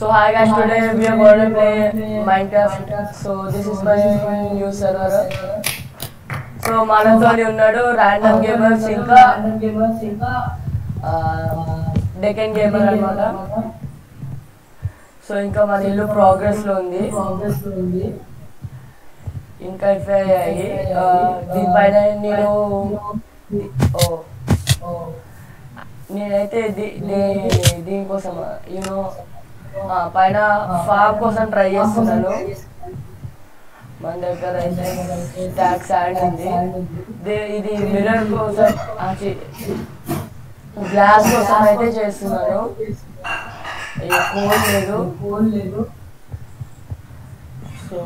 So hi guys, today we are going to play Minecraft. So this is my new server. So మనతోని ఉన్నాడు random gamers ఇంకా Deccan gamer అన్నమాట. So ఇంకా మన ఇల్లు ప్రోగ్రెస్ లో ఉంది. ఇంకా ఇఫై అయ్యాయి. దీనిపైన నేనైతే దీనికోసం యూనో పైన ఫామ్ కోసం ట్రై చేస్తున్నాను. మన దగ్గర అయితే స్టాక్ శాండ్ ఉంది. ఇది మిర్రర్ కోసం గ్లాస్ కోసం అయితే చేస్తున్నాను. కోల్ లేదు. సో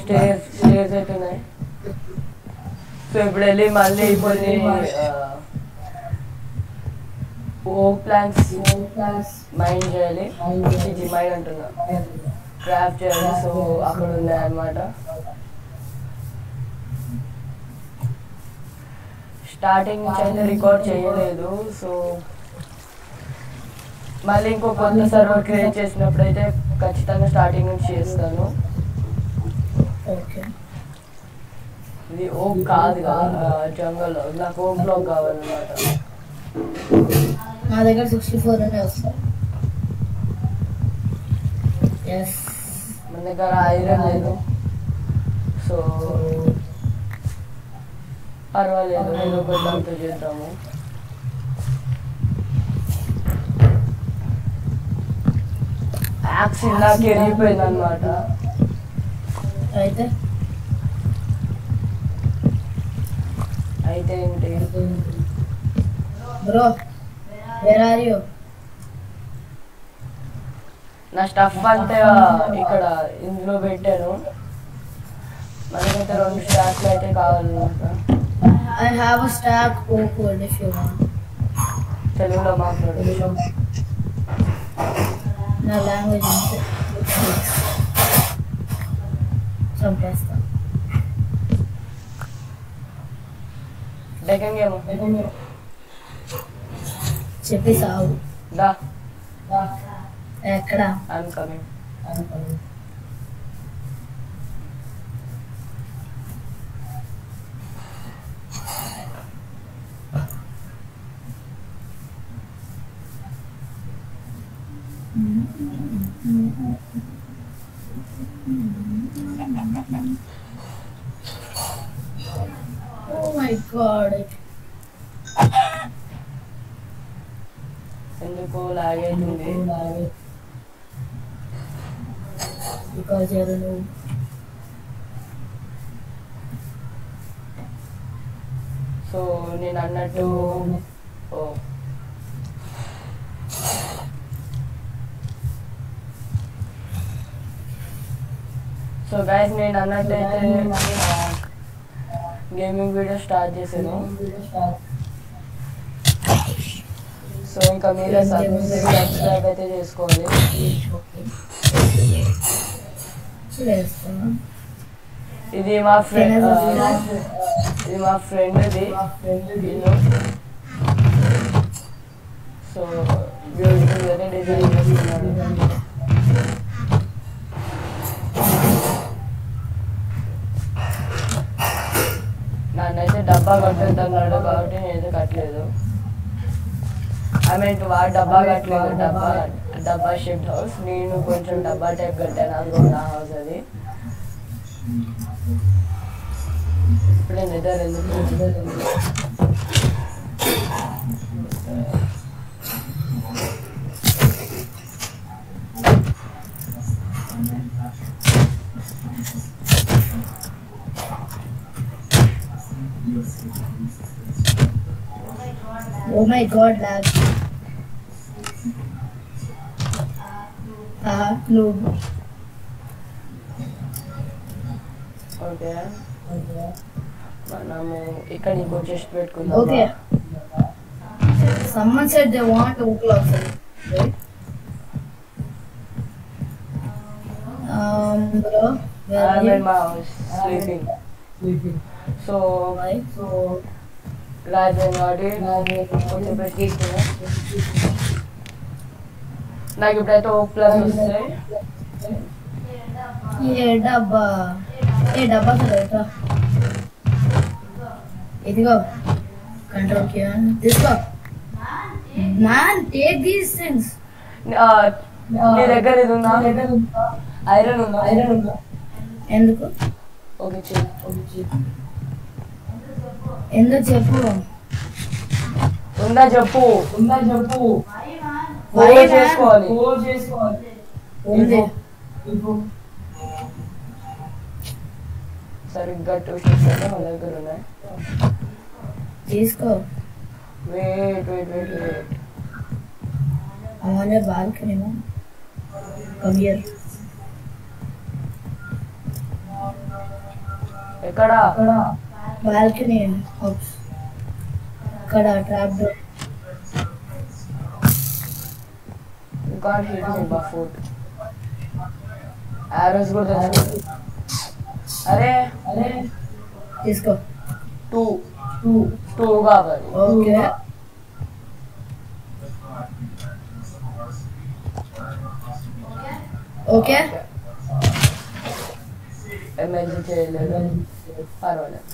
స్టేర్స్ అయితే ఉన్నాయి. సో ఇప్పుడు వెళ్ళి మళ్ళీ కొన్ని ఓక్ ప్లాంక్స్ మైండ్ చేయాలి. ఇది మైండ్ అంటున్నా, క్రాఫ్ట్ చేయాలి. సో అక్కడ ఉన్నాయి అన్నమాట. స్టార్టింగ్ నుంచి అయితే రికార్డ్ చేయలేదు. సో మళ్ళీ ఇంకో కొత్త సర్వర్ క్రియేట్ చేసినప్పుడు అయితే ఖచ్చితంగా స్టార్టింగ్ నుంచి చేస్తాను. ఇది ఓక్ కాదు కదా, జంగల్. నాకు ఓక్ బ్లాక్ కావాలన్నమాట. నా దగ్గర 64 అనే వస్తాయి. మన దగ్గర ఐరన్ లేదు. సో పర్వాలేదు, ఏదో ఒక దాంతో చేద్దాము. యాక్స్ ఇందాక ఎరిగిపోయింది అన్నమాట. అయితే ఏంటి బ్రో, వేర్ ఆర్ యు? నా స్టఫ్ అంతా ఇక్కడ ఇందులో పెట్టాను. మనకైతే 2 స్టాక్లు అయితే కావాలన్నమాట. I have a stack oak wood if you want. తెలుగులో మాట్లాడు. నా లాంగ్వేజ్ అంతే. చంపేస్తా. డెకన్ గేమ్ చెప్పి సావు. దా ఎక్కడ? I'm coming. Oh my god. ఎందుకు లాగేస్తుంది? Because you're a noob. So నేను అన్నట్టు సో గైస్, నేను అన్నట్టయితే గేమింగ్ వీడియో స్టార్ట్ చేశాను. సో ఇంకా మీరే సబ్స్క్రైబ్ అయితే చేసుకోవాలి. ఇది మా ఫ్రెండ్ది. సో బ్యూటిఫుల్ అయితే డిజైన్ చేస్తున్నాడు. నన్నైతే డబ్బా కట్టద్దు అన్నాడు కాబట్టి నేనైతే కట్టలేదు. ఐ మీన్ వాడు డబ్బా కట్టలేదు, డబ్బా షేప్డ్ హౌస్. నేను కొంచెం డబ్బా టైప్ కట్టాను. అది నా హౌస్. అది ఇప్పుడే నిద్ర ఎందుకు. Oh my god, lag. Noob. Okay, మనము ఇక్కడ ఇంకో చెస్ట్ పెట్టుకుందాం. Okay. Someone said they want oak logs, right? Bro, where are I'm you? in my house sleeping. So Why? Raj and Audrey, కొంచెం పెట్టిస్తున్నా. నాకు ఇప్పుడైతే ఓ ప్లస్ వస్తాయి. ఏ డబ్బా కదా ఇదిగో కంట్రోల్ కియా తీసుకో మ్యాన్ టేక్ దీస్ థింగ్స్. నీ దగ్గర ఇది ఉందా? ఐరన్ ఉందా? ఎందుకు? ఓకే ఎందుకు చెప్పు. ఉందా చెప్పు. చేసుకోవాలి సరిగ్గా 2 షీట్స్ అయితే మన దగ్గర ఉన్నాయి. తీసుకో. వెయిట్ हमारे बालकनी में come here. ఎక్కడ? బాల్కనీ హౌస్ ఇక్కడ trap door. You can't hit me by foot. Arrows కూడా తెచ్చు. అరే తీసుకో. 2 కావాలి. ఓకే ఓకే ఎమ్మెల్సీ చేయలేదు, పర్వాలేదు.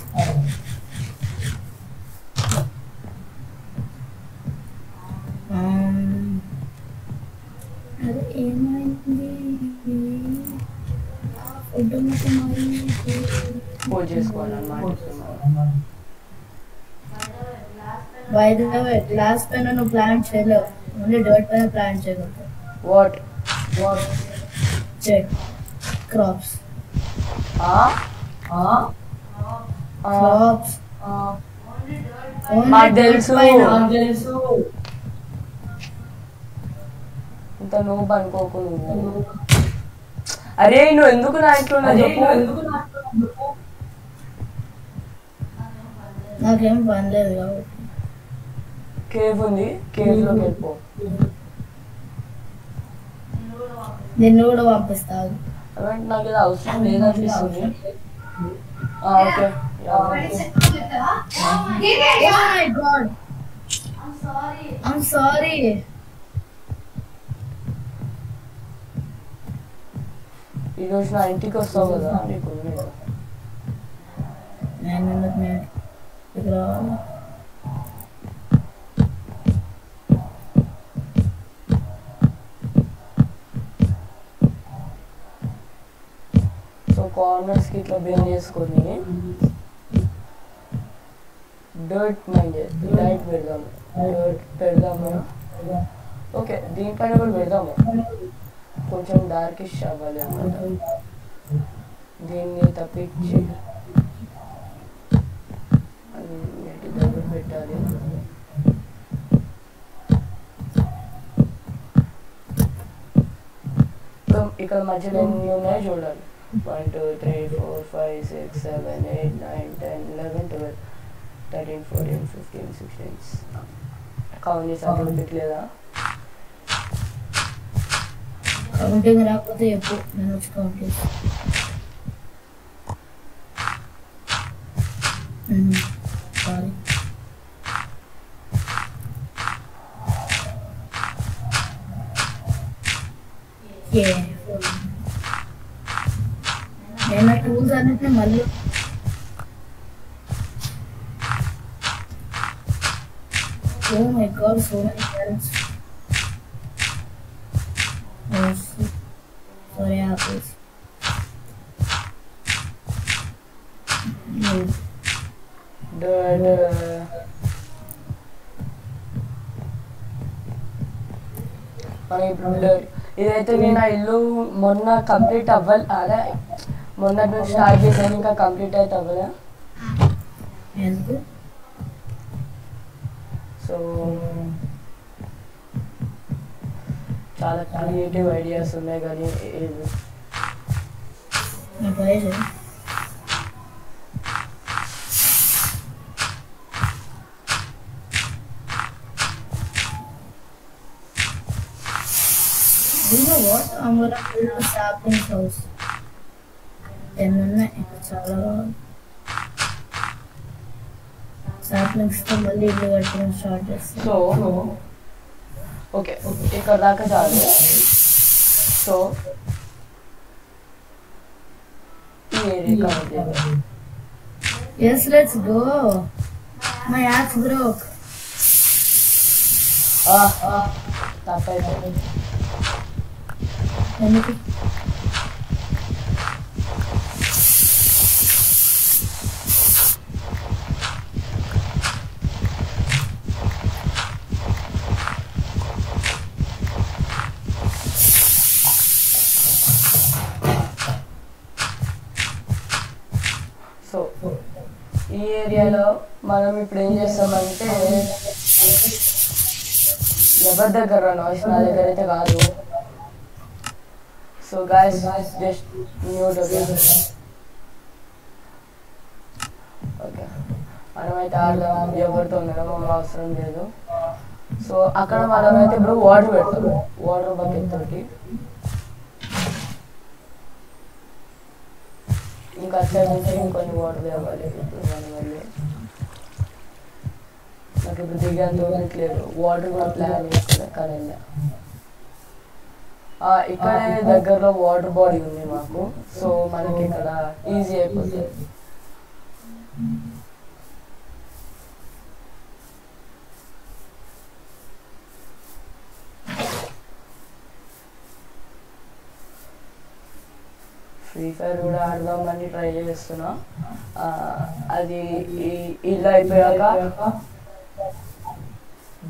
అదే ఏమైంది? పూజ చేసుకోవాలన్నమాట. బై ద వే గ్లాస్ పైన నువ్వు ప్లాంట్ చేయలేవు, ఓన్లీ డర్ట్ పైన ప్లాంట్ చేయగలుగుతావు. What check crops. క్రాప్స్ నాకు తెలుసు. ఇంత నువ్వు అనుకోకు నువ్వు. అరే నువ్వు ఎందుకు నా ఇంట్లో నాకేం పని లేదు కాబట్టి. కేవ్ ఉంది, కేవ్ లోకి వెళ్ళిపో. నిన్ను కూడా పంపిస్తాను. నాకు ఇది అవసరం లేదనిపిస్తుంది. Okay I'm sorry. ఈరోజు నా ఇంటికి వస్తావు కదా నీకు. నేను ఇక్కడ సో కార్నర్స్కి ఇట్లా బెండ్ చేసుకొని డర్ట్ లైట్ పెడదాము. ఓకే దీనిపైన కూడా పెడదాము. కొంచెం డార్కిష్ అవ్వాలి అన్నమాట. దీన్ని తప్పించి దగ్గర పెట్టాలి. ఇక్కడ మధ్యలో ఎన్ని ఉన్నాయో చూడాలి. 1 2 3 4 5 6 7 8 9 10 11 12 13 14 15 16 కౌంట్ చేసి అప్పుడు పెట్టలేదా? కౌంటింగ్ రాకపోతే ఎప్పుడు నేను వచ్చి కౌంట్ చేస్తాను. సారీ. నేను టూల్స్ అన్నిటిని మళ్ళీ Oh my god, so many carrots. Oh, sorry, apples. No. ఇదైతే నేను ఆ ఇల్లు మొన్న కంప్లీట్ అవ్వాలి. అదే మొన్న నుంచి స్టార్ట్ చేశాను, ఇంకా కంప్లీట్ అయితే అవ్వలే. ఎందుకు? సో చాలా క్రియేటివ్ ఐడియాస్ ఉన్నాయి కానీ ఏది You know what? I'm gonna build a sapling house. చాలా saplings తో మళ్ళీ ఇల్లు కట్టడం స్టార్ట్ చేస్తాం. సో ఓకే, ఇక్కడ దాకా చాలు. సో ఈ ఏరియా కవర్ చేయాలి. Yes, let's go. My axe broke. తప్పైపోయింది. ఎందుకు? సో ఈ ఏరియాలో మనం ఇప్పుడు ఏం చేస్తామంటే, ఎవరి దగ్గర నాయిస్, నా దగ్గర అయితే కాదు. So guys just mute. Okay, మనమైతే ఆడదాం, ఎవరితో ఉండడం అవసరం లేదు. సో అక్కడ మనమైతే ఇప్పుడు వాటర్ పెడతాం, వాటర్ బకెట్ తోటి. ఇంకా అక్కడ నుంచి ఇంకొన్ని వాటర్ తేవాలి. దానివల్ల నాకు ఇప్పుడు దిగంత ఉండట్లేదు, వాటర్ కూడా ప్లాన్ చేసుకున్నా కానీ ఇక్కడే దగ్గరలో వాటర్ బాడీ ఉంది మాకు. సో మనకి ఇక్కడ ఈజీ అయిపోతుంది. ఫ్రీ ఫైర్ కూడా ఆడదామని ట్రై చేస్తున్నా. అది ఇల్లు అయిపోయాక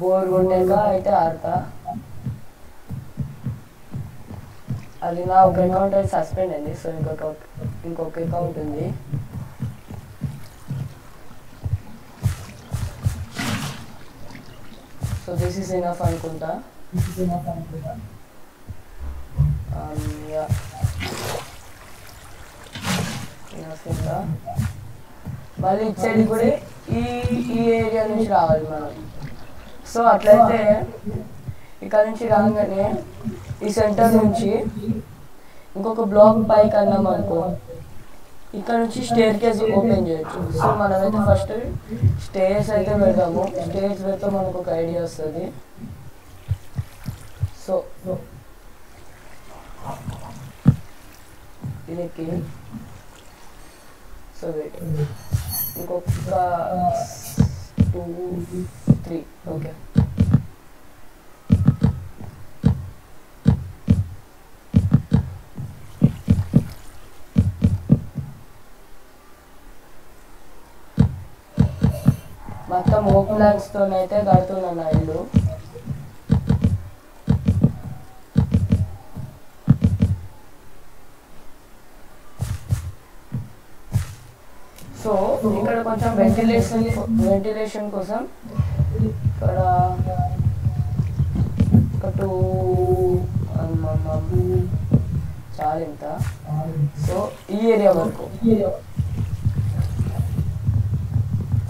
బోర్ కొట్టాక అయితే ఆడతా. అది నా ఒక అకౌంట్ అయితే సస్పెండ్ అయింది. సో ఇంకొక అకౌంట్ ఉంది. సో దిస్ ఈస్ ఇనఫ్ అనుకుంటా. మళ్ళీ ఇటు సైడ్ కూడా ఈ ఏరియా నుంచి రావాలి మనం. సో అట్లయితే ఇక్కడ నుంచి రాగానే ఈ సెంటర్ నుంచి ఇంకొక బ్లాక్ పైకి అన్నాం అనుకో, ఇక్కడ నుంచి స్టేర్ కేస్ ఓపెన్ చేయొచ్చు. సో మనమైతే ఫస్ట్ స్టేర్స్ అయితే పెడతాము. స్టేర్స్ పెడితే మనకు ఒక ఐడియా వస్తుంది. సో దీనికి సో వెయిట్, ఇంకొక 2 3 ఓకే. మొత్తం ఓపెన్ ప్లాన్స్తోనైతే కడుతున్నాను నా ఇల్లు. సో ఇక్కడ కొంచెం వెంటిలేషన్ కోసం ఇక్కడ ఒక 2 చాలు ఇంత. సో ఈ ఏరియా వరకు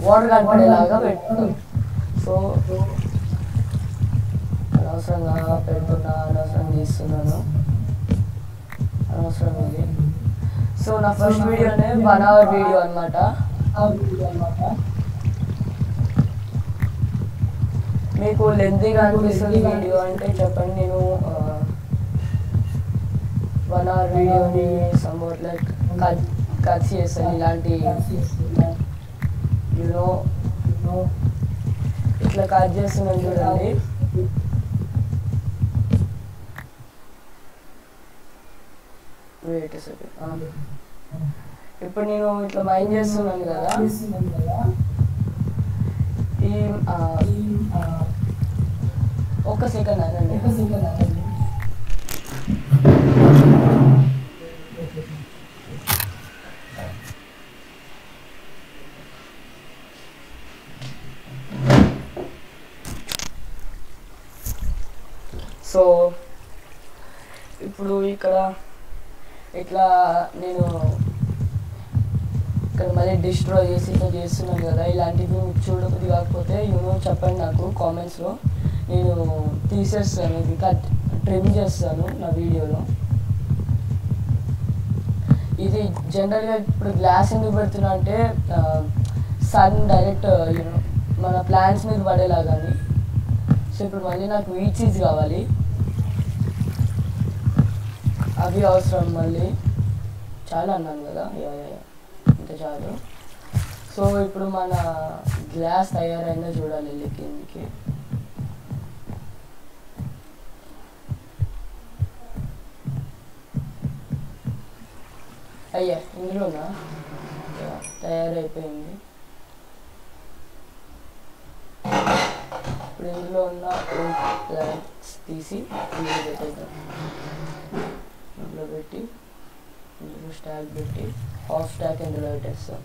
వాటర్ కనపడేలాగా పెట్టుకుంటాం. సో అనవసరంగా పెడుతున్నా, అనవసరంగా తీస్తున్నాను, అనవసరం ఇది. సో నా ఫస్ట్ వీడియోనే 1 hour వీడియో అనమాట. మీకు లెంతీగా అనిపిస్తుంది వీడియో అంటే చెప్పండి. నేను 1 hour వీడియోని సంబోట్ లైక్ కట్ చేస్తాను. ఇలాంటి యూనో ఇట్లా కట్ చేస్తున్నాను చూడండి. Wait second. ఇప్పుడు నేను ఇట్లా మైండ్ చేస్తున్నాను కదా, ఈ ఒక్క సెకండ్ అనండి. సో ఇప్పుడు ఇక్కడ ఇట్లా నేను ఇక్కడ మళ్ళీ డిస్ట్రాయ్ చేసి ఇట్లా చేస్తున్నాను కదా. ఇలాంటివి చూడబుద్ధి కాకపోతే చెప్పండి నాకు కామెంట్స్లో. నేను తీసేస్తాను, ఇది ట్రిమ్ చేస్తాను నా వీడియోలో. ఇది జనరల్గా ఇప్పుడు గ్లాస్ ఎందుకు పెడుతున్నా అంటే సన్ డైరెక్ట్ మన ప్లాంట్స్ మీద పడేలాగాని. సో ఇప్పుడు మళ్ళీ నాకు వీట్ సీడ్స్ కావాలి, అవి అవసరం మళ్ళీ. చాలా అన్నాను కదా, ఇంత చాలు. సో ఇప్పుడు మన గ్లాస్ తయారైందో చూడాలి వెళ్ళి కిందికి. అయ్యా ఇందులోనా తయారైపోయింది. ఇప్పుడు ఇందులో ఉన్న ప్లాంట్స్ తీసి ఇందులో పెట్టేద్దాం. ఇందులో పెట్టి ఇందులో స్టాక్ పెట్టి హాఫ్ స్టాక్ ఇందులో పెట్టేస్తాం.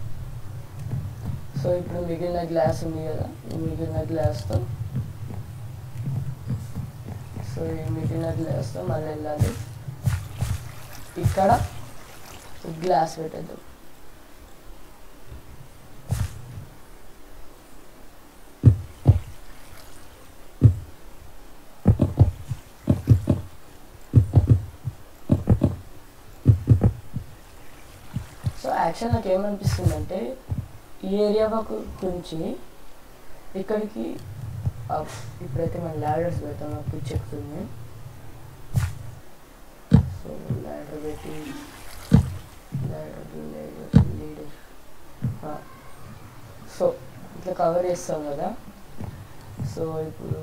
సో ఇప్పుడు మిగిలిన గ్లాస్ ఉంది కదా, ఈ మిగిలిన గ్లాస్తో మళ్ళీ వెళ్ళాలి. ఇక్కడ గ్లాస్ పెట్టేద్దాం. సో యాక్చువల్ నాకు ఏమనిపిస్తుందంటే ఈ ఏరియా గురించి ఇక్కడికి ఇప్పుడైతే మనం ల్యాడర్స్ పెడతాం, అప్పుడు చెప్తుంది. సో ల్యాడర్ పెట్టి లీడర్ సో ఇట్లా కవర్ చేస్తాం కదా. సో ఇప్పుడు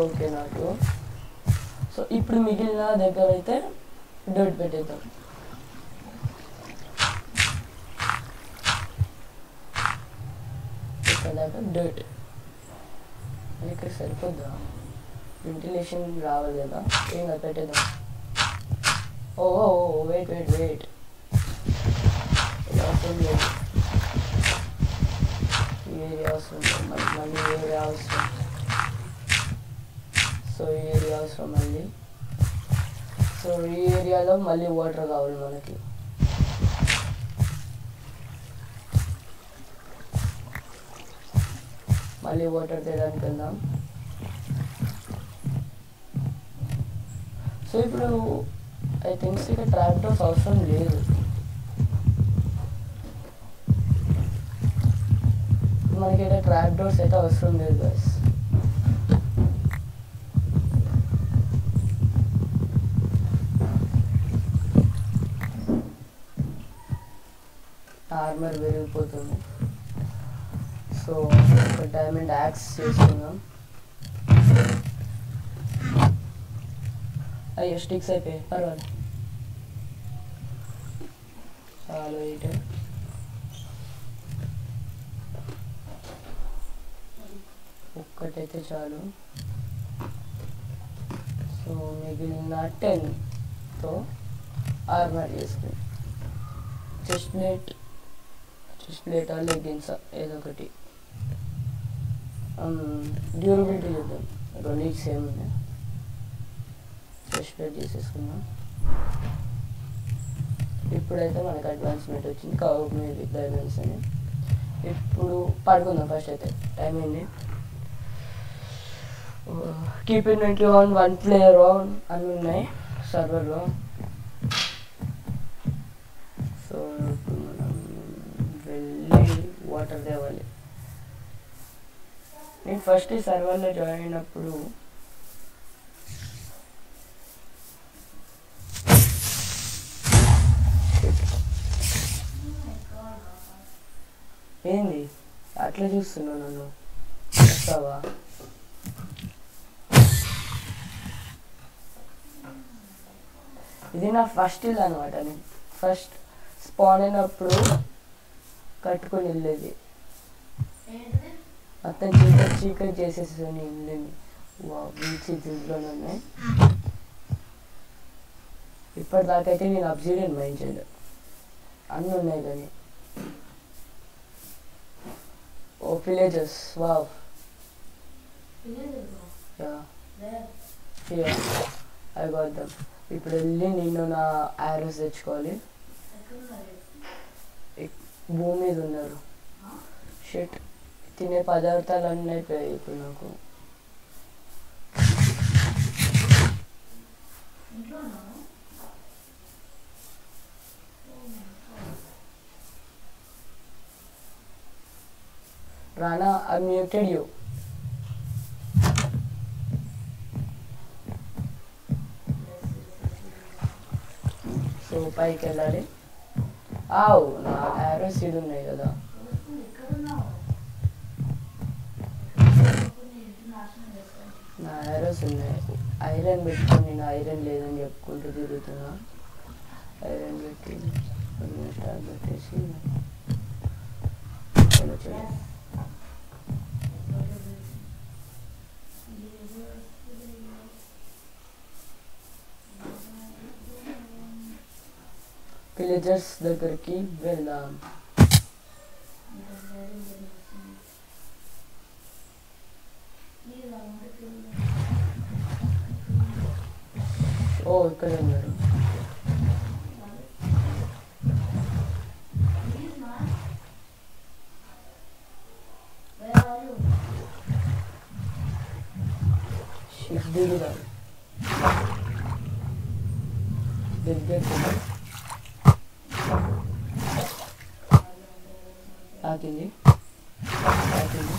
ఓకే నాకు. సో ఇప్పుడు మిగిలిన దగ్గర అయితే డర్ట్ పెట్టేద్దాం. డర్ట్ ఇక్కడ సరిపోద్దా, వెంటిలేషన్ రావాలి కదా, ఏం కాదు పెట్టేద్దాం. ఓ వెయిట్ అవసరం లేదు, ఈ ఏరియా అవసరం లేదు, మళ్ళీ ఏరియా అవసరం. సో ఈ ఏరియా అవసరం మళ్ళీ. సో ఈ ఏరియాలో మళ్ళీ వాటర్ కావాలి మనకి. మళ్ళీ వాటర్ తేడానికి వెళ్దాం. సో ఇప్పుడు ఐ థింక్ ఇక్కడ ట్రాప్ డోర్స్ అవసరం లేదు. మనకి ఇక్కడ ట్రాప్ డోర్స్ అయితే అవసరం లేదు గైస్. ఆర్మర్ పెరిగిపోతుంది. సో ఒక డైమండ్ యాక్స్ చేసుకుందాం. అయ్యో స్టిక్స్ అయిపోయాయి, పర్వాలేదు చాలు. ఇటు ఒక్కటైతే చాలు. సో మిగిలిన 10తో ఆర్మర్ చేసుకుని చెస్ట్ ప్లేట్ లెగ్గిన్స్ ఏదో ఒకటి. డ్యూరబిలిటీ చూద్దాం, రెండింటికి సేమ్ ఉన్నాయి. చెస్ట్ ప్లేట్ చేసేసుకున్నాం. ఇప్పుడైతే మనకు అడ్వాన్స్మెంట్ వచ్చింది, కవర్ మీద డైమెన్స్ అని. ఇప్పుడు పడుకుందాం ఫస్ట్ అయితే, టైం అయింది. Keep inventory on, 1 player on అని ఉన్నాయి సర్వర్లో. సో ఇప్పుడు మనం వెళ్ళి వాటర్ తేవాలి. నేను ఫస్ట్ ఈ సర్వర్లో జాయిన్ అయినప్పుడు ఏంది అట్లా చూస్తున్నావు నన్ను, వస్తావా? ఇది నా ఫస్ట్ ఇల్లు అనమాట. నేను ఫస్ట్ స్పాన్ అయినప్పుడు కట్టుకొని వెళ్ళేది. మొత్తం చీకటి చేసేసాను ఇల్లుని. బీచ్ ఇంట్లోనే ఉన్నాయి. ఇప్పటిదాకైతే నేను అబ్సిడియన్ మైండ్ చేయలేదు, అన్నీ ఉన్నాయి కానీ. Oh villages, wow. I got them. ఇప్పుడు వెళ్ళి నేను నా ఆరోస్ తెచ్చుకోవాలి. భూమి మీద ఉన్నారు. షిట్, తినే పదార్థాలు అన్నీ అయిపోయాయి ఇప్పుడు నాకు. రానా, I muted you. సో పైకి వెళ్ళాలి. ఆవు నా యారోస్ ఇది ఉన్నాయి కదా, నా యారోస్ ఉన్నాయి. ఐరన్ పెట్టుకొని నేను ఐరన్ లేదని చెప్పుకుంటూ తిరుగుతున్నా. ఐరన్ పెట్టి స్టార్ పెట్టేసి విలేజర్స్ దగ్గరికి వెళ్దాం. ఓ ఇక్కడ ఉన్నారు. సిద్ధుడు గారు తాకింది తాకింది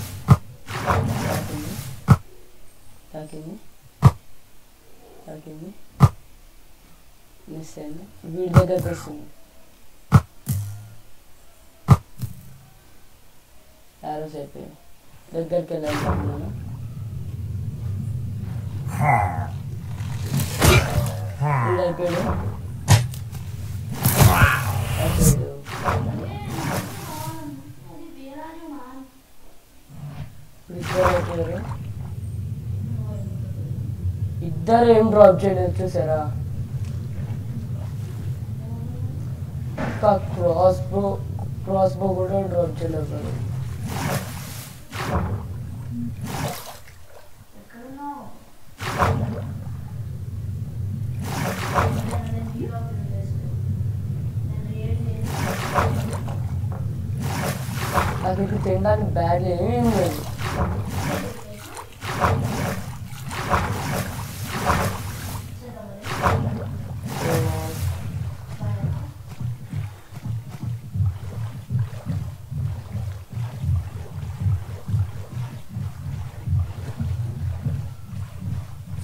తాకింది తాకింది తాకింది మిస్ అయింది. వీడి దగ్గరకు వస్తుంది. యారోస్ అయిపోయాయి. దగ్గరికి వెళ్ళాలనుకుంటున్నాను. వీడు అయిపోయాడు. ఇద్దరు ఏం డ్రాప్ చేయలేదు చూసారా. క్రాస్ బో కూడా డ్రాప్ చేయలేదు. నాకు ఇప్పుడు తినడానికి బ్యాడ్ ఏం లేదు.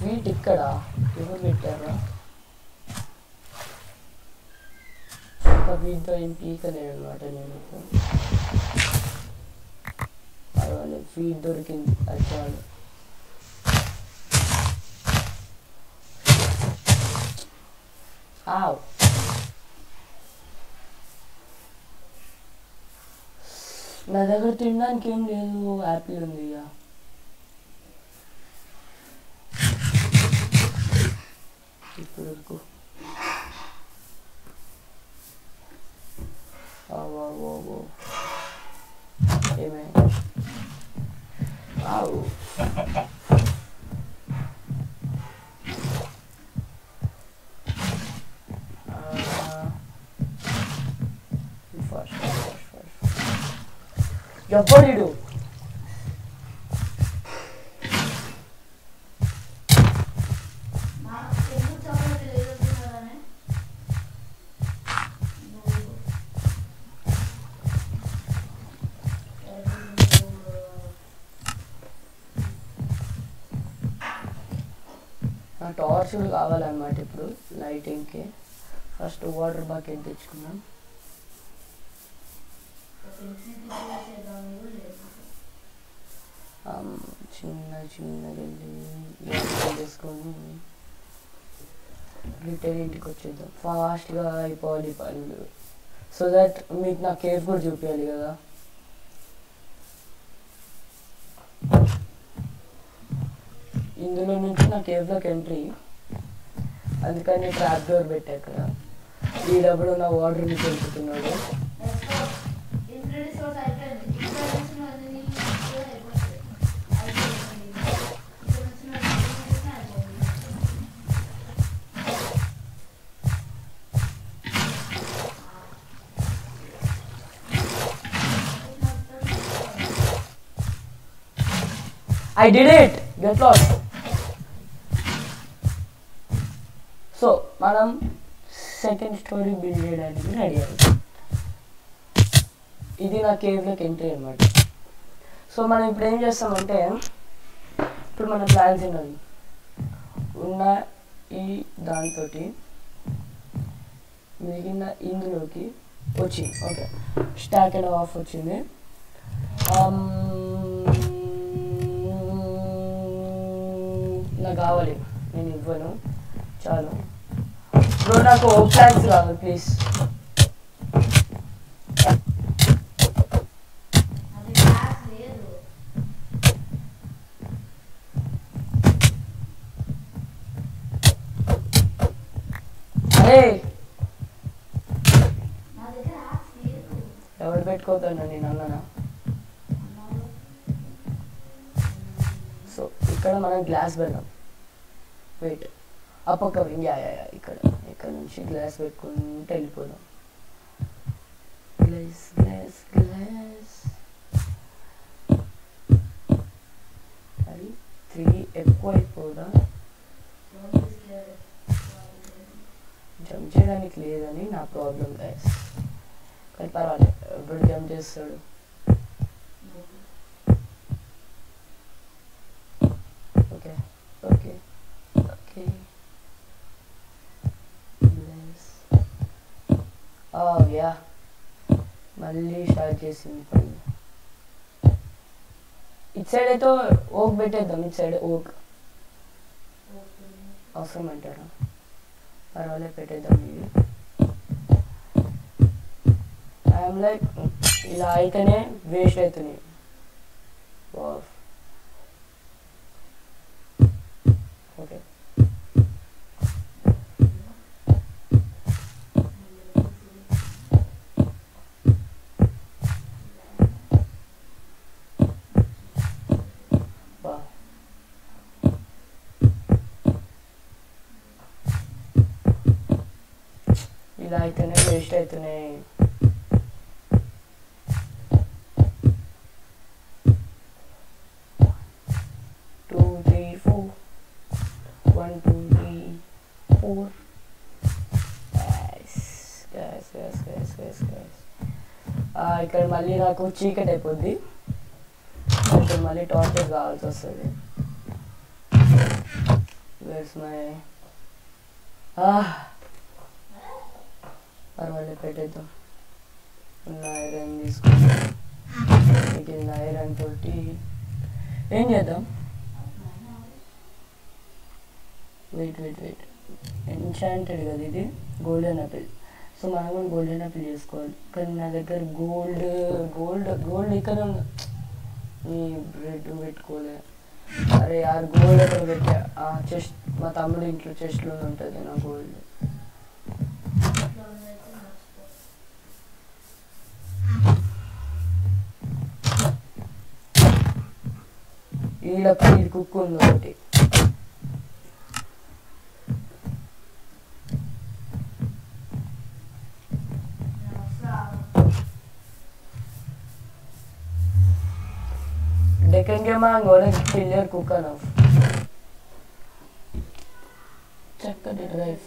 వీటి ఇక్కడ ఎవరు పెట్టారా? వీటితో ఏం పీకలేదు అనమాట. నేను పర్వాలేదు, ఫీడ్ దొరికింది. అది చాలు. ఆవ్ నా దగ్గర తినడానికి ఏం లేదు. యాపిల్ ఉంది. ఇక ఇప్పుడు వరకు ఏమైంది? ఆవు ఎవడు టార్చులు కావాలన్నమాట. ఇప్పుడు లైటింగ్కి ఫస్ట్ వాటర్ బకెట్ తెచ్చుకున్నాం. చిన్నగా తీసుకొని రిటర్న్ ఇంటికి వచ్చేద్దాం. ఫాస్ట్గా అయిపోవాలి పనులు. సో దట్ మీకు నా కేవ్ కూడా చూపించాలి కదా. ఇందులో నుంచి నా కేవ్లోకి ఎంట్రీ, అందుకని ట్రాప్ డోర్ పెట్టా. అక్కడ ఈడప్పుడు నా వాటర్ని పెంచుతున్నాడు. I did it! Get lost! So మనం సెకండ్ స్టోరీ బిల్డ్ చేయడానికి రెడీ అవుతాం. ఇది నా కేవ్లోకి ఎంట్రీ అనమాట. సో మనం ఇప్పుడు ఏం చేస్తామంటే, ఇప్పుడు మన ప్లాన్స్ ఉన్నది ఉన్న ఈ దాంతో మిగిలిన ఇందులోకి వచ్చింది. ఓకే, స్టాక్ అండ్ ఆఫ్ వచ్చింది. నాకు కావాలి, నేను ఇవ్వను, చాలు బ్రో. నాకు ఓ ప్లాన్స్ కావాలి ప్లీజ్. ఎవరు పెట్టుకోతాను నేను అన్ననా? సో ఇక్కడ మనం గ్లాస్ పెడదాం. వెయిట్, అప్పక్క ఇక్కడ నుంచి గ్లాస్ పెట్టుకుంటూ వెళ్ళిపోదాం. Glass glass glass. అది 3 ఎక్కువ అయిపోదా? జంప్ చేయడానికి లేదని నా ప్రాబ్లం గైస్. కానీ పర్వాలేదు, ఎప్పుడు జంప్ చేస్తాడు. Okay okay okay. యా, మళ్ళీ స్టార్ట్ చేసింది పని. ఇటు సైడ్ అయితే ఓక్ పెట్టేద్దాం. ఇటు సైడ్ ఓక్ అవసరం అంటారా? పర్వాలేదు, పెట్టేద్దాం. ఇది ఐఎమ్ లైక్ ఇలా అయితేనే వేస్ట్ అవుతున్నాయి. ఓకే, ఇలా అయితేనే వేస్ట్ అవుతున్నాయి. ఇక్కడ మళ్ళీ నాకు చీకటి అయిపోద్ది. ఇక్కడ మళ్ళీ టార్చర్ కావాల్సి వస్తుంది. పర్వాలేదు, పెట్టేద్దాం. ఉన్న ఐరన్ తీసుకుంటాం. మిగిలిన ఐరన్ తోటి ఏం చేద్దాం? వెయిట్ ఎన్చాంటెడ్ కదా ఇది, గోల్డెన్ యాపిల్. సో మనం కూడా గోల్డెన్ యాపిల్ చేసుకోవాలి. కానీ నా దగ్గర గోల్డ్ ఇక్కడ ఉంది. ఈ బ్రెడ్ పెట్టుకోలే. అరే యార్, గోల్డ్ ఎక్కడ పెట్టా? చెస్ట్, మా తమ్ముడు ఇంట్లో చెస్ట్లో ఉంటుంది నా గోల్డ్. వీళ్ళకి ఇది కుక్ ఉంది ఒకటి. Deccan Game, I'm gonna kill your cook enough. Check the drive.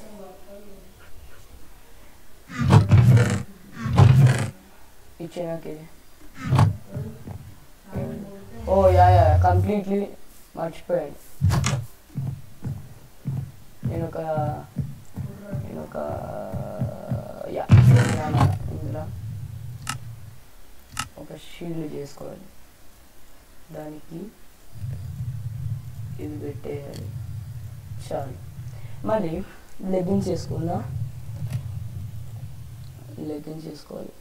Okay. Oh yeah, completely much paid. ఇందులో ఒక షీల్డ్ చేసుకోవాలి. దానికి ఇది పెట్టేయాలి, చాలు. మళ్ళీ లెగ్గిన్స్ వేసుకుందాం. లెగ్గిన్స్ వేసుకోవాలి.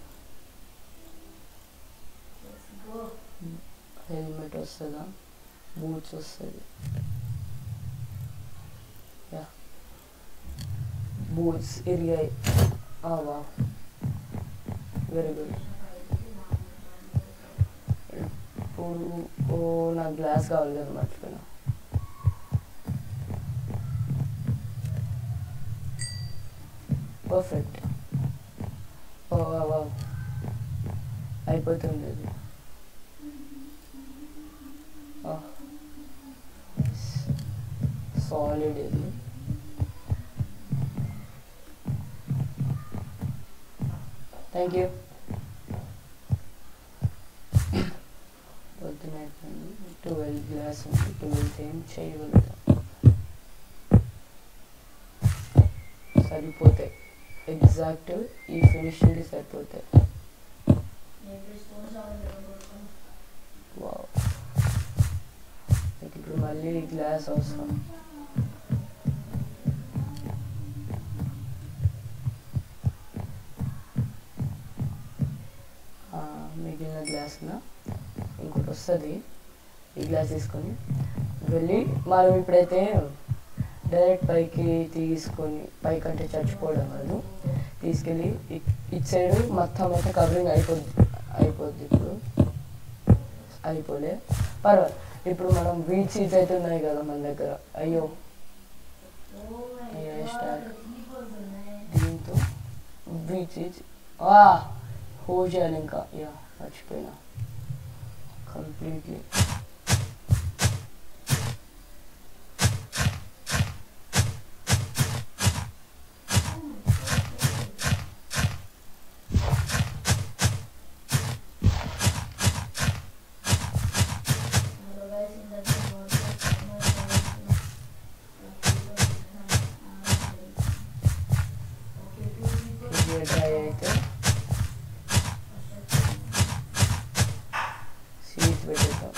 హెల్మెట్ వస్తుందా? బూట్స్ వస్తుంది. బూట్స్ ఇరిగాయి. వా, వెరీ గుడ్. ఇప్పుడు నాకు గ్లాస్ కావాలి కదా, మర్చిపోయినా. పర్ఫెక్ట్. అయిపోతుంది అది. సాలిడ్ ఇది. Thank you. పొద్దున 12 గ్లాస్ ఉంది. 12 ఏం చేయగలుగుతాం, సరిపోతాయి. ఎగ్జాక్ట్ ఈ ఫినిషింగ్కి సరిపోతాయి. వావ్, ఇప్పుడు మళ్ళీ గ్లాస్ అవసరం. మిగిలిన గ్లాస్న ఇంకోటి వస్తుంది. ఈ గ్లాస్ తీసుకొని వెళ్ళి మనం ఇప్పుడైతే డైరెక్ట్ పైకి తీసుకొని, పైకంటే చచ్చిపోవడం కాదు, తీసుకెళ్ళి ఇటు సైడ్ మొత్తం అయితే కవరింగ్ అయిపోద్ది. ఇప్పుడు అయిపోలే, పర్వాలేదు. ఇప్పుడు మనం వీట్ సీడ్స్ అయితే ఉన్నాయి కదా మన దగ్గర. అయ్యో స్టాక్ దీంతో వీట్ సీడ్స్ హోల్ చేయాలి ఇంకా. మర్చిపోయినా కంప్లీట్లీ. డ్రై అయితే సీడ్స్ పెట్టేద్దాం.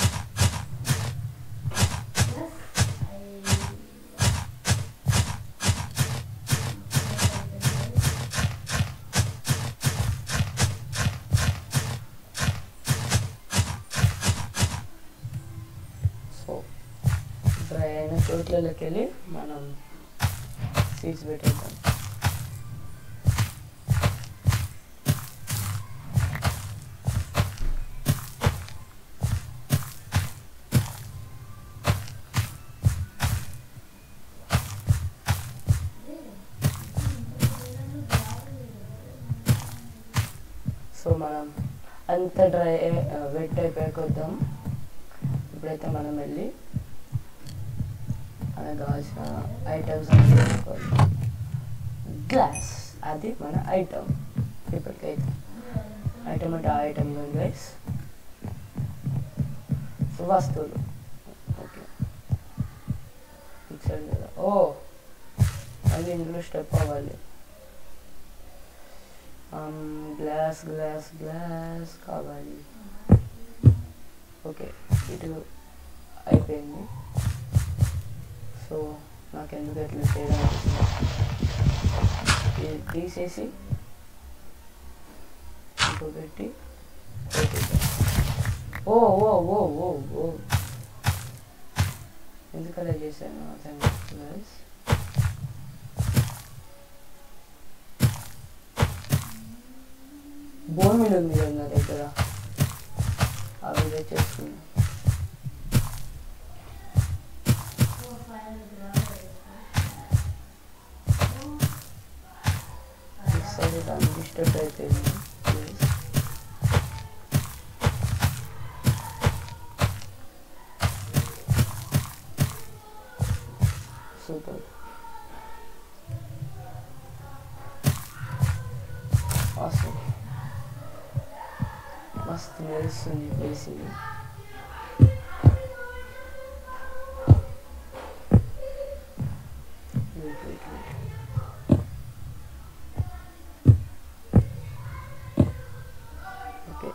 సో డ్రై అయిన చోట్లకి వెళ్ళి మనం సీడ్స్ పెట్టేద్దాం. సో మనం అంత వెట్ అయిపోయాక వద్దాం. ఇప్పుడైతే మనం వెళ్ళి మనకు కావాల్సిన ఐటమ్స్ అన్నీ తీసుకోవాలి. గ్లాస్, అది మన ఐటమ్. ఇప్పటికైతే ఐటమ్ అంటే ఆ ఐటమ్ కాదు గైస్, వస్తువులు. ఓకే, ఇచ్చాడు కదా. మళ్ళీ ఇందులో స్టెప్ అవ్వాలి. గ్లాస్ కావాలి. ఓకే, ఇటు అయిపోయింది. సో నాకెందుకు ఎట్లా చేయడం, ఇది తీసేసి ఇంకో పెట్టి ఎందుకలా చేశాను అర్థం గైస్. బోన్ మీద ఉంది కదా నా దగ్గర, అవి తెచ్చేసుకున్నాను. దాన్ని డిస్టర్బ్ అయిపోయింది. Super, awesome. మస్తు మెరుస్తుంది ప్లేస్ ఇది. ఓకే,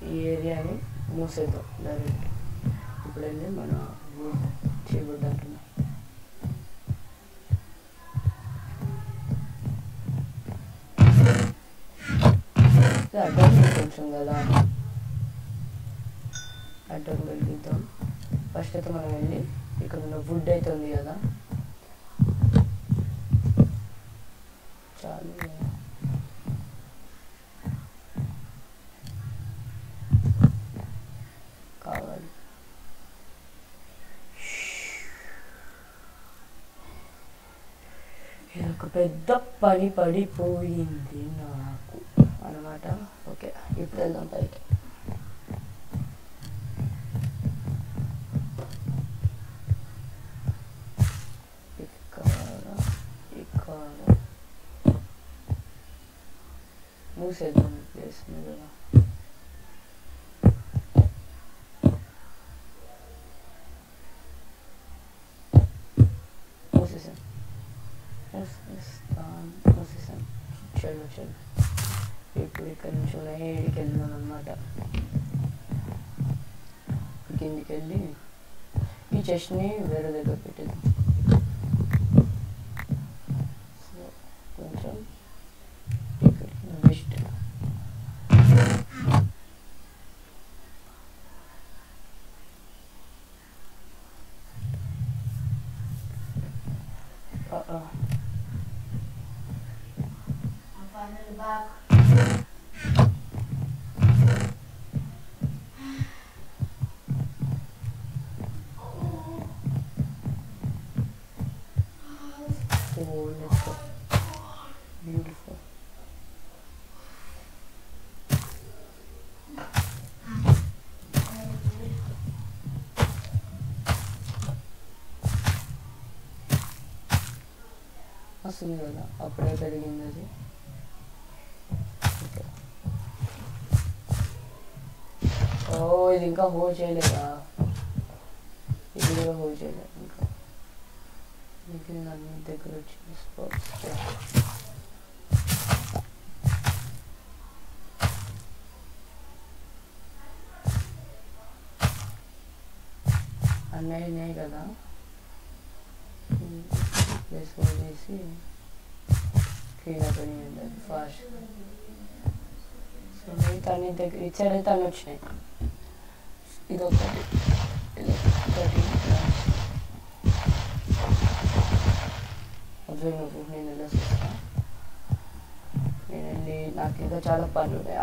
ఈ ఏరియాని మూసేద్దాం డైరెక్ట్. ఇప్పుడు వెళ్ళి మన వుడ్ చేయబడ్డ అంటున్నాం. అడ్డం కొంచెం కదా, అడ్డం వెళ్తాం. ఫస్ట్ అయితే మనం వెళ్ళి ఇక్కడ ఉన్న వుడ్ అయితే ఉంది కదా, చాలు కావాలి. ఇది ఒక పెద్ద పని పడిపోయింది నాకు అన్నమాట. ఓకే, ఇప్పుడు వెళ్దాం పైకి. ఇక్కడ మూసేద్దాం ప్లేస్ మీద. మూసేసాం. మూసేసాను. చలో ఇప్పుడు ఇక్కడ నుంచి ఏడికి వెళ్ళినాం అనమాట. కిందికి వెళ్ళి ఈ చెస్ట్ని వేరే దగ్గర పెట్టేది. సో కొంచెం best. Oh, let's go. Beautiful. వస్తుంది కదా, అప్పుడే పెరిగింది అది. ఓ ఇది ఇంకా హోల్డ్ చేయలేదా? ఇది కూడా హోల్డ్ చేయలేదు ఇంకా. మిగిలిన అన్ని దగ్గర వచ్చిన స్పాట్స్ అన్నయ్యనే కదా. ప్లేస్ హోల్డ్ చేసి క్లీన్ అప్ అని ఉంటుంది ఫాస్ట్. సో మిగతా అన్ని దగ్గర ఇచ్చాడు అయితే అన్నీ వచ్చినాయి. ఇదొకటి నువ్వు నేను వెళ్ళొస్తా. నేను వెళ్ళి నాకు ఇంకా చాలా పనులు ఉన్నాయి.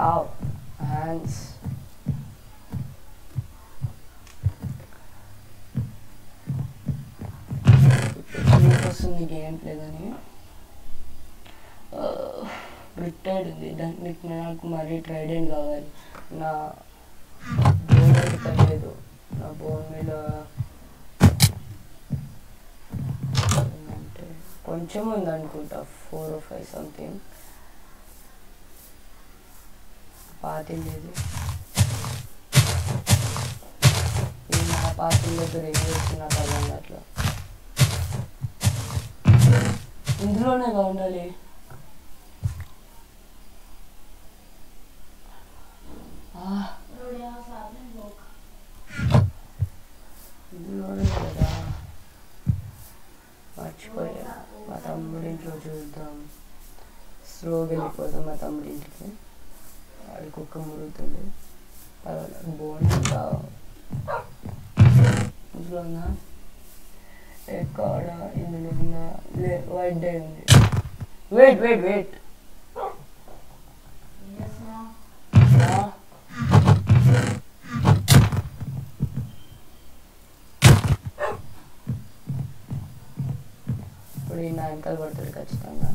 హ్యాండ్స్ వస్తుంది గేమ్ ప్లే అని రిటైర్డ్ ఉంది. దానికి నాకు మరీ ట్రైడెంట్ కావాలి. నా బోన్ మీద తెలియదు. నా బోన్ మీద అంటే కొంచెం ఉంది అనుకుంటా, 4 or 5 సంథింగ్. పాతిండేది నా పాతిల దగ్గర ఏం చేస్తున్నా కదా అట్లా. ఇందులోనే ఉండాలి. ఇందులోనే కదా, మర్చిపోయా. మా తమ్ముడి ఇంట్లో చూద్దాం. స్లోగా వెళ్ళిపోతాం మా తమ్ముడి ఇంటికి. వాడి కుక్క మురుగుతుంది. పర్వాలేదు. బోన్ ఇంకా ఇందులో ఉన్నా ఎక్కడ ఇందులో ఉన్న వైట్ డే ఉంది. వెయిట్ ఇప్పుడు ఈ నా వెనకాల పడుతుంది ఖచ్చితంగా.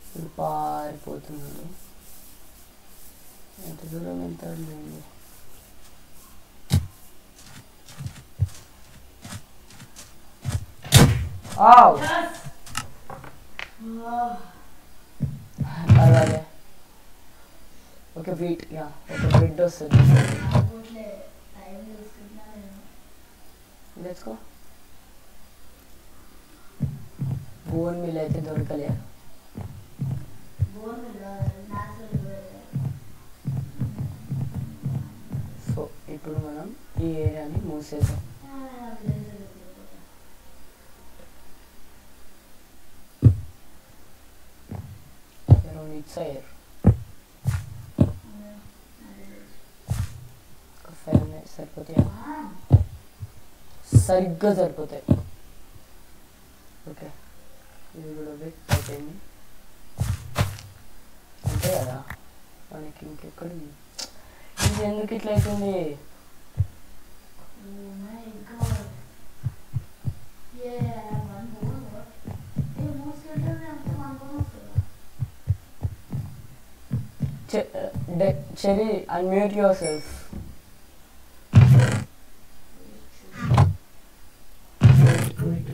ఇప్పుడు పారిపోతున్నాడు. ఎంత దూరం వెళ్తాడు లేదు. పర్వాలే. ఒక బీట్ ఒక బ్రెడ్ వస్తుంది. Let's go. బోన్ మిల్ అయితే దొరకలే. సో ఇప్పుడు మనం ఈ ఏరియాని మూసేద్దాం. సరిపోతాయి, సరిగ్గా సరిపోతాయి. ఓకే, ఇది కూడా వెట్ అయిపోయింది అంతే కదా. మనకి ఇంకెక్కడ ఇది ఎందుకు ఇట్లా అవుతుంది? Cherry, unmute yourself. Wait.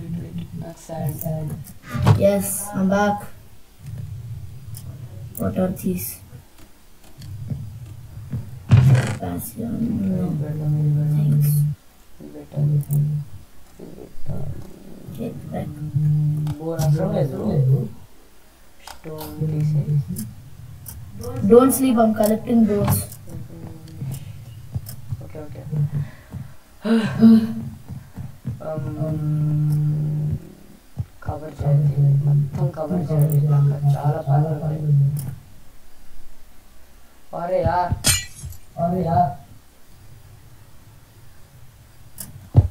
That's sad. Yes, I'm back. What are these? Passion. No. Thanks. Get back. Don't sleep, I'm collecting bones. Okay. Cover చేయాలి, మొత్తం కవర్ చేయాలి, చాలా పనులు ఉంటాయి. అరే యార్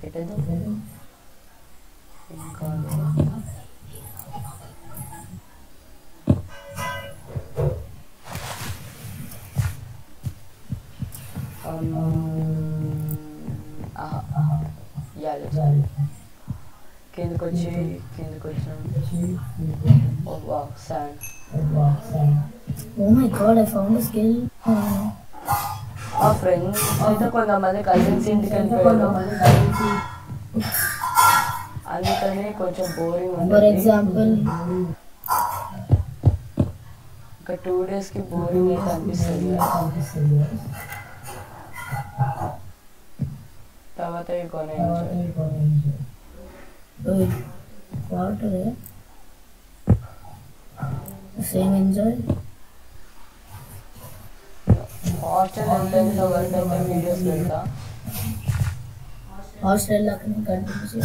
పెట్టేద్దాం ఇంకా కిందకి వచ్చినాం. Oh wow, sand. Oh my god, I found a skill. మా ఫ్రెండ్స్ అయితే కొంతమంది కజిన్స్ ఇంటికి వెళ్ళిపోయారు, అందుకని కొంచెం బోరింగ్ ఉంది. For example, ఒక 2 days కి బోరింగ్ అయితే అనిపిస్తుంది. తర్వాత కొనే what are same enjoy. Hostel వెళ్ళేంత వరకు అయితే వీడియోస్ పెడతా. హాస్టల్ కంటిన్యూ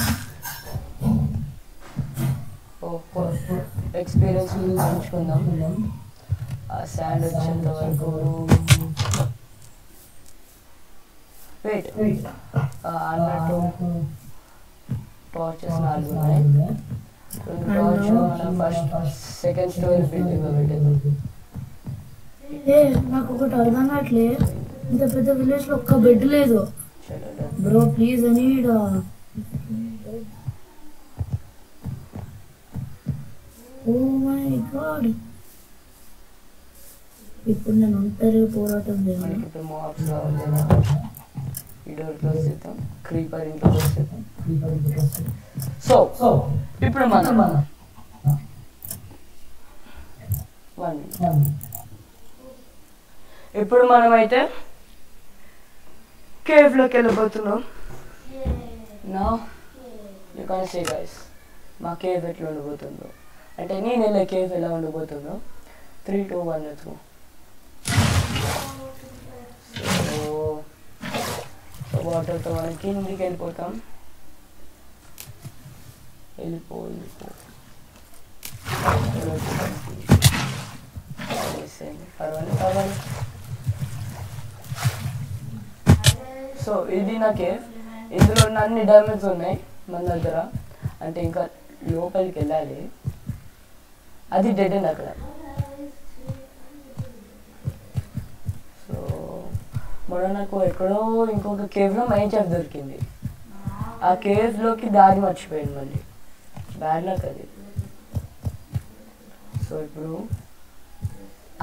ఎక్స్పీరియన్స్ పంచుకుందాం. ఆ శాండ్ వచ్చేంత వరకు వెయిట్ అన్నట్టు టార్చెస్ 4 ఉన్నాయి. 2 టార్చ్ మనం ఫస్ట్ సెకండ్ స్టోరీ బిల్డింగ్ పెట్టేద్దాం. నాకు ఒకటి అర్థం కావట్లే, ఇంత పెద్ద విలేజ్ లో ఒక్క బెడ్ లేదు బ్రో, ప్లీజ్ అని. ఓ మై గాడ్, ఇప్పుడు నేను ఒంటరి పోరాటం చేయాలి. ఇప్పుడు మాబ్స్ రావాలి. ఈ డోర్ క్లోజ్ చేద్దాం, క్రీపర్ ఇంట్లో చేద్దాం. సో ఇప్పుడు మనం 1 minute. ఇప్పుడు మనమైతే కేవ్లోకి వెళ్ళిపోతున్నాం. Now you can see guys మా కేవ్ ఎట్లా ఉండిపోతుందో, అంటే నేను వెళ్ళే కేవ్ ఎలా ఉండిపోతుందో. 3, 2, 1 let's go. సో వాటర్తో మనం కిందికి వెళ్ళిపోతాం. వెళ్ళిపో పర్వాలేదు. సో ఇది నా కేవ్. ఇందులో అన్ని డైమండ్స్ ఉన్నాయి మన దగ్గర, అంటే ఇంకా లోపలికి వెళ్ళాలి. అది డెడ్ అండ్ అక్కడ. సో మొన్న నాకు ఎక్కడో ఇంకొక కేవ్లో మైన్ షాఫ్ట్ దొరికింది. ఆ కేవ్లోకి దారి మర్చిపోయింది, మళ్ళీ బ్యాడ్ లక్ అది. సో ఇప్పుడు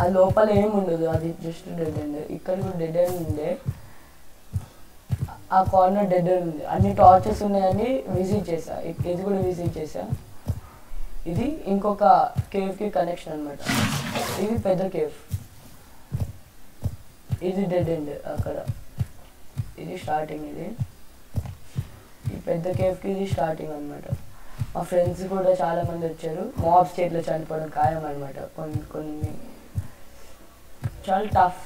ఆ లోపల ఏముండదు, అది జస్ట్ డెడ్ ఎండ్. ఇక్కడ కూడా డెడ్ ఎండ్ ఉండే, ఆ కార్నర్ డెడ్ ఎండ్ ఉంది. అన్ని టార్చెస్ ఉన్నాయని విజిట్ చేసా, ఇది కూడా విజిట్ చేసా. ఇది ఇంకొక కేవ్కి కనెక్షన్ అనమాట. ఇది పెద్ద కేవ్, ఇది డెడ్ ఎండ్ అక్కడ. ఇది స్టార్టింగ్, ఇది ఈ పెద్ద కేవ్కి ఇది స్టార్టింగ్ అనమాట. మా ఫ్రెండ్స్ కూడా చాలామంది వచ్చారు. మాబ్స్ చేతిలో చనిపోవడం ఖాయం అనమాట. కొన్ని చాలా టఫ్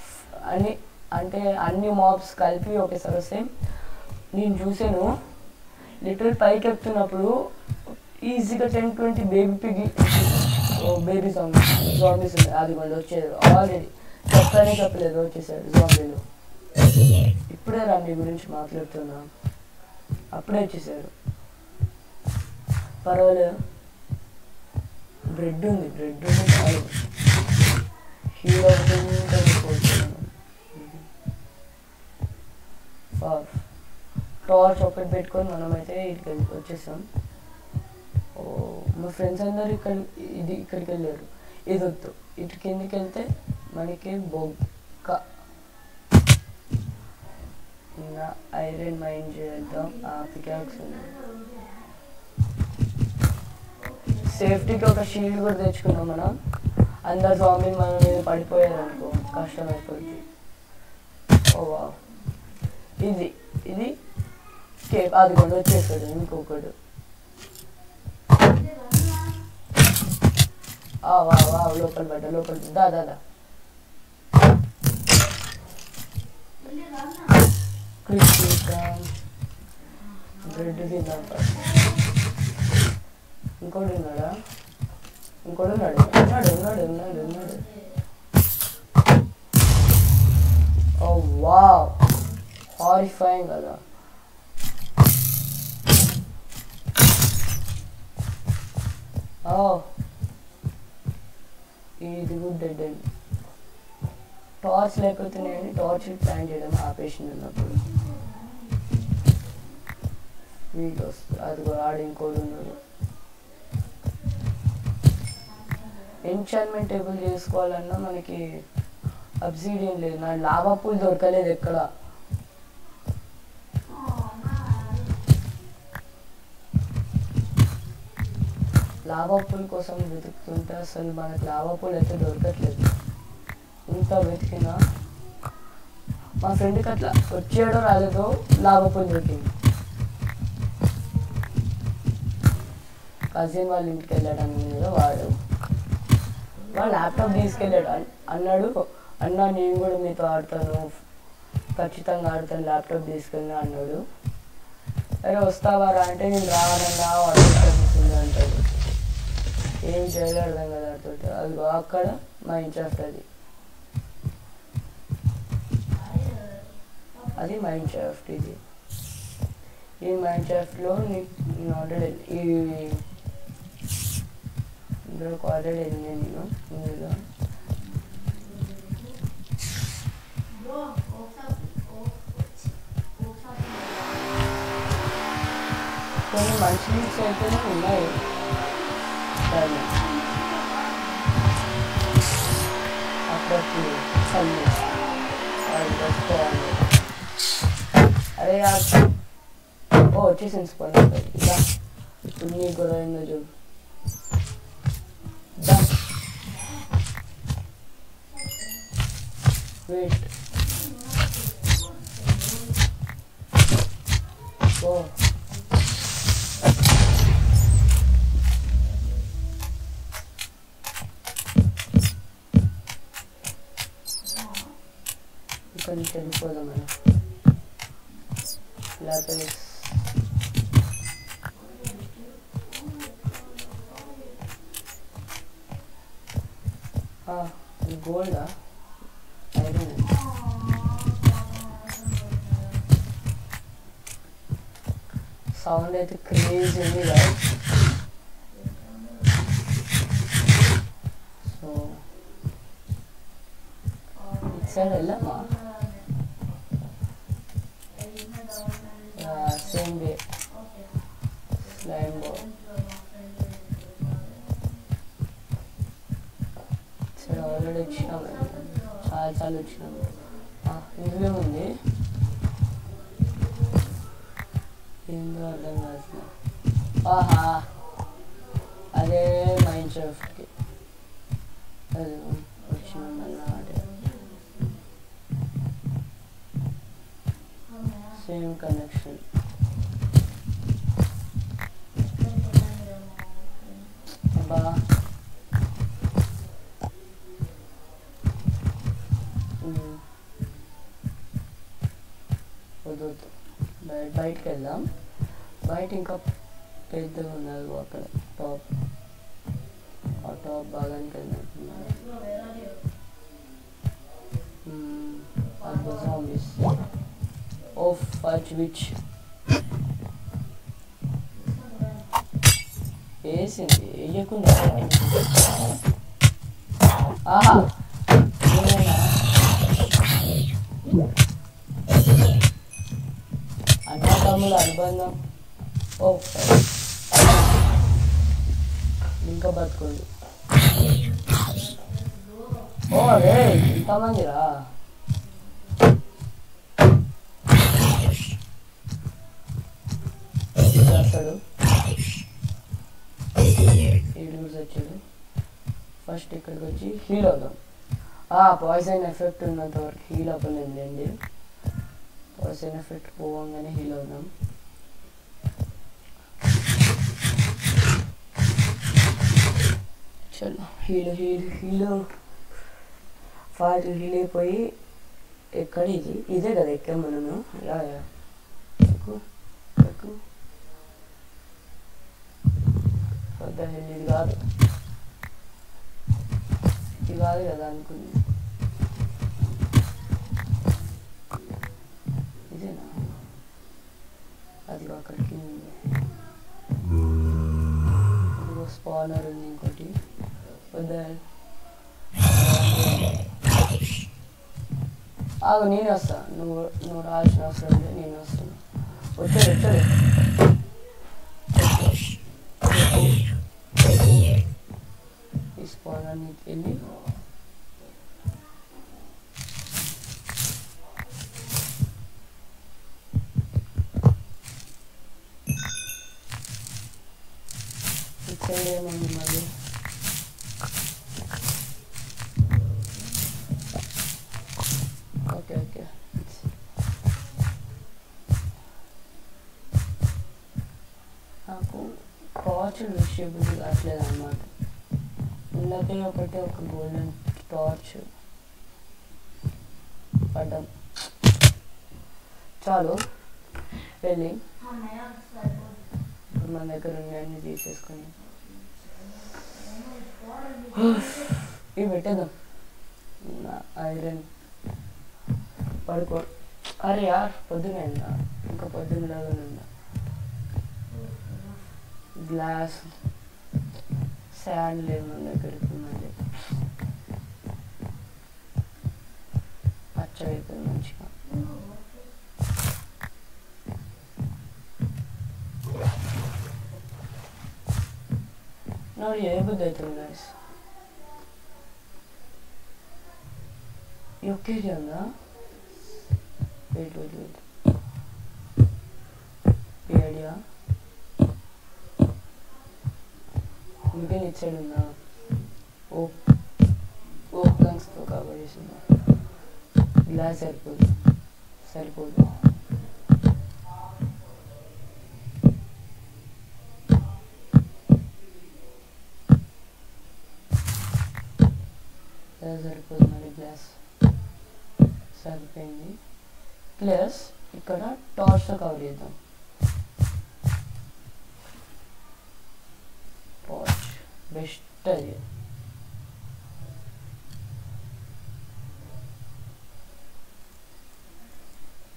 అని, అంటే అన్ని మాబ్స్ కలిపి ఒకేసారి వస్తాయి. నేను చూసాను లిటరల్ పైకి ఎక్కుతున్నప్పుడు ఈజీగా 10-20 బేబీ జాంబీస్ ఉన్నాయి. అది కూడా వచ్చేది ఆల్రెడీ, చెప్పలేదు, వచ్చేసాడు జాంబీలు. ఇప్పుడే రా మీ గురించి మాట్లాడుతున్నా, అప్పుడే వచ్చేసారు. పర్వాలేదు, బ్రెడ్ ఉంది చాలు. హీల్ అవుతుంది. టార్చ్ ఒకటి పెట్టుకొని మనమైతే ఇక్కడికి వచ్చేసాం. మా ఫ్రెండ్స్ అందరూ ఇక్కడికి వెళ్ళారు. ఇది వద్దు, ఇటు కిందికి వెళ్తే మనకి బొక్క ఐరన్ మైన్ చేద్దాం. పికాక్స్ సేఫ్టీకి ఒక షీల్డ్ కూడా తెచ్చుకున్నాం మనం. అందరు జాంబీలు మన మీద పడిపోయారు అనుకో కష్టమైపోద్ది. ఓ వా ఇది కేప్ అది కూడా వచ్చేసాడు ఇంకొకడు. వా లోపల పడ్డ దాదా బ్రెడ్ తిందాం. ఇంకోటి ఉన్నాడా? ఉన్నాడు. ఓ వావ్ హారిఫైయింగ్ కదా. ఇది గుడ్ డెడ్ అండి. టార్చ్ లేకపోతున్నాయండి. టార్చ్ ప్లాన్ చేయడం ఆపేషన్ ఉన్నప్పుడు వీళ్ళు వస్తుంది. అది కూడా ఆడ ఇంకోటి ఉన్నాడు. ఎన్చాన్మెంట్ టేబుల్ చేసుకోవాలన్నా మనకి అబ్సిడియన్ లేదు. నా లావా పూల్ దొరకలేదు ఎక్కడ. లావా పూల్ కోసం వెతుకుతుంటే అసలు మనకు లావా పూల్ అయితే దొరకట్లేదు. ఇంత వెతికినా మా ఫ్రెండ్కి అట్లా వచ్చేయడం రాలేదో లావా పూల్ దొరికింది. కజిన్ వాళ్ళ ఇంటికి వెళ్ళడానికి మీద వాడు ల్యాప్టాప్ తీసుకెళ్ళాడు. అన్నాడు అన్నా నేను కూడా మీతో ఆడతాను, ఖచ్చితంగా ఆడతాను, ల్యాప్టాప్ తీసుకెళ్ళి అన్నాడు. అరే వస్తావారా అంటే నేను రావాలన్నా అడుగుతుంది అంటాడు. ఏం చేయాలి అర్థం కదా అడుగుతుంది. అది అక్కడ మైన్క్రాఫ్ట్ అది మైన్క్రాఫ్ట్. ఈ మైన్క్రాఫ్ట్లో నేను ఆల్రెడీ ఇందులోకి ఆల్రెడీ వెళ్ళినాను నేను ఇందులో. కొన్ని మంచి లీక్స్ అయితేనే ఉన్నాయి. అప్పుడప్పుడు చల్లి అరే వచ్చేసింది స్పాన్. ఇలా ఇప్పుడు నీకు కూడా అయిందో చూడు. వెయిట్ ఇక్కడ నుంచి వెళ్ళిపోదాం మనం. లాపేస్ గోల్డా ఐరన్. సౌండ్ అయితే క్రేజీ ఉంది కదా. సో ఇటు సైడ్ వెళ్ళామా? సేమ్ వే స్లైమ్ బాల్ సరే ఆల్రెడీ వచ్చినాము, చాలా వచ్చినాము. ఇందులో ఉంది ఏందో అర్థం కాదు. అదే మైన్క్రాఫ్ట్కి అది వచ్చినాం అన్నమాట. Same connection. అబ్బా వద్దు, బయటకు వెళ్దాం. బయట ఇంకా పెద్దగా ఉన్నది అక్కడ టాప్. ఆ టాప్ బాగానికి వెళ్ళినట్టున్నారు. అది zombies. Of fudge witch వేసింది వేయకుండా. అన్నదమ్ముల అనుబంధం. ఇంకా బతుకుంది. ఓ రే ఇంతమందిరా చేస్తాడు ఈడూస్ వచ్చాడు ఫస్ట్ ఇక్కడికి వచ్చి హీల్ అవుదాం పాయిజన్ ఎఫెక్ట్ ఉన్నంత వరకు హీల్ అవ్వలేండి పాయిజన్ ఎఫెక్ట్ పోవంగానే హీల్ అవుదాం చలో హీల్ ఫాస్ట్ హీల్ అయిపోయి ఎక్కడ ఇదే కదా ఎక్కాం మనము ఎక్కువ పెద్ద ఇది కాదు కదా అనుకుంది ఇదేనా అది అక్కడికి ఉంది స్పానర్ ఉంది ఇంకోటి పెద్ద నేనే వస్తా నువ్వు రావాల్సిన అవసరం లేదు నేను వస్తాను వచ్చాడు ఈ స్పానర్ని వెళ్ళి ఏముంది మళ్ళీ ఓకే నాకు టార్చ్ విషయబుల్ కావట్లేదు అన్నమాట ఇందాకే ఒక గోల్డెన్ టార్చ్ పడ్డాం చాలు వెళ్ళి మన దగ్గర ఉన్నాయన్నీ తీసేసుకొని ఇవి పెట్టేద్దాం ఐరన్ పడుకో అరే యార్ పొద్దునే ఉందా ఇంకా పొద్దున్నలాగానే ఉందా గ్లాస్ శాండ్ లేదు మన దగ్గరికి మళ్ళీ పచ్చడి అయిపోయింది మంచిగా ನೋಡಿ ಹೇಗಿದೆ ಆಯ್ತು ಗೈಸ್ ಓಕೆ ಇದೆಯಲ್ಲ ವೇಟ್ ಈ ಐಡಿಯಾ ఇంకేం ఇచ్చాడు ఉందా ఓపెన్స్తో కవర్ చేసిందా గ్లాస్ సరిపోదు సరిపోదు మరి గ్లాస్ సరిపోయింది ప్లస్ ఇక్కడ టార్చ్తో కవర్ చేద్దాం టార్చ్ బెస్ట్ అది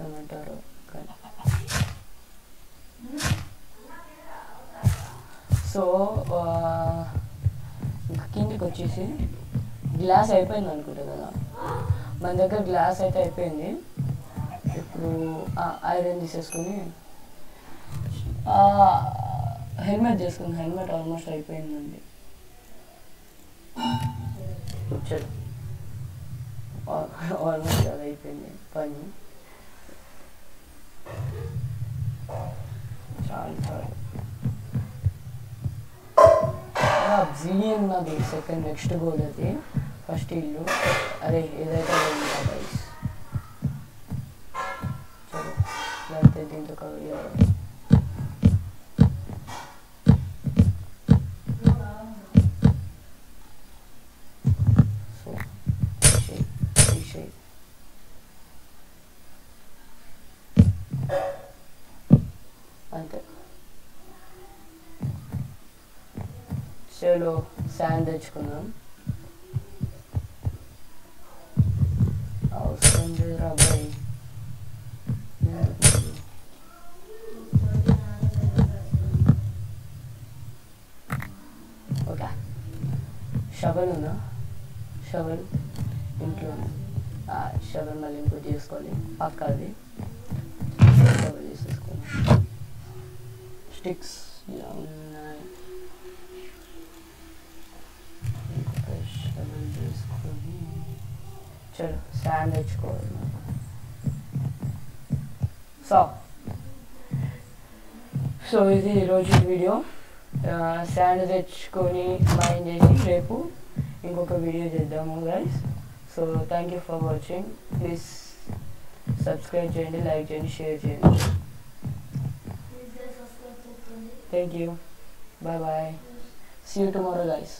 ఏమంటారు సో కిందికి వచ్చేసి గ్లాస్ అయిపోయింది అనుకుంటా కదా మన దగ్గర గ్లాస్ అయితే అయిపోయింది ఇప్పుడు ఐరన్ తీసేసుకొని హెల్మెట్ చేసుకుంది హెల్మెట్ ఆల్మోస్ట్ అయిపోయిందండి ఆల్మోస్ట్ అది అయిపోయింది పని చాలు అబ్సిడియన్ నాది సెకండ్ నెక్స్ట్ గోల్ అది ఫస్ట్ ఇల్లు అరే ఏదైతే గైస్ చలో లేకపోతే దీంతో కవర్ చేయాలి సో అంతే చలో శాండ్ తెచ్చుకుందాం అవసరం లేదు అబ్బాయి ఓకే షవల్ ఉందా షవల్ ఇంట్లో షవల్ మళ్ళీ ఇంకోటి చేసుకోవాలి పక్కది షవల్ చేసేసుకోవాలి స్టిక్స్ ఉన్నాయి షవల్ చేసుకొని చలో స్టాండ్ తెచ్చుకోవాలి. సో ఇది ఈరోజు వీడియో. స్టాండ్ తెచ్చుకొని మైండ్ చేసి రేపు ఇంకొక వీడియో చేద్దాము guys. So thank you for watching. Please subscribe చేయండి, లైక్ చేయండి, షేర్ చేయండి. Thank you. Bye bye. See you tomorrow guys.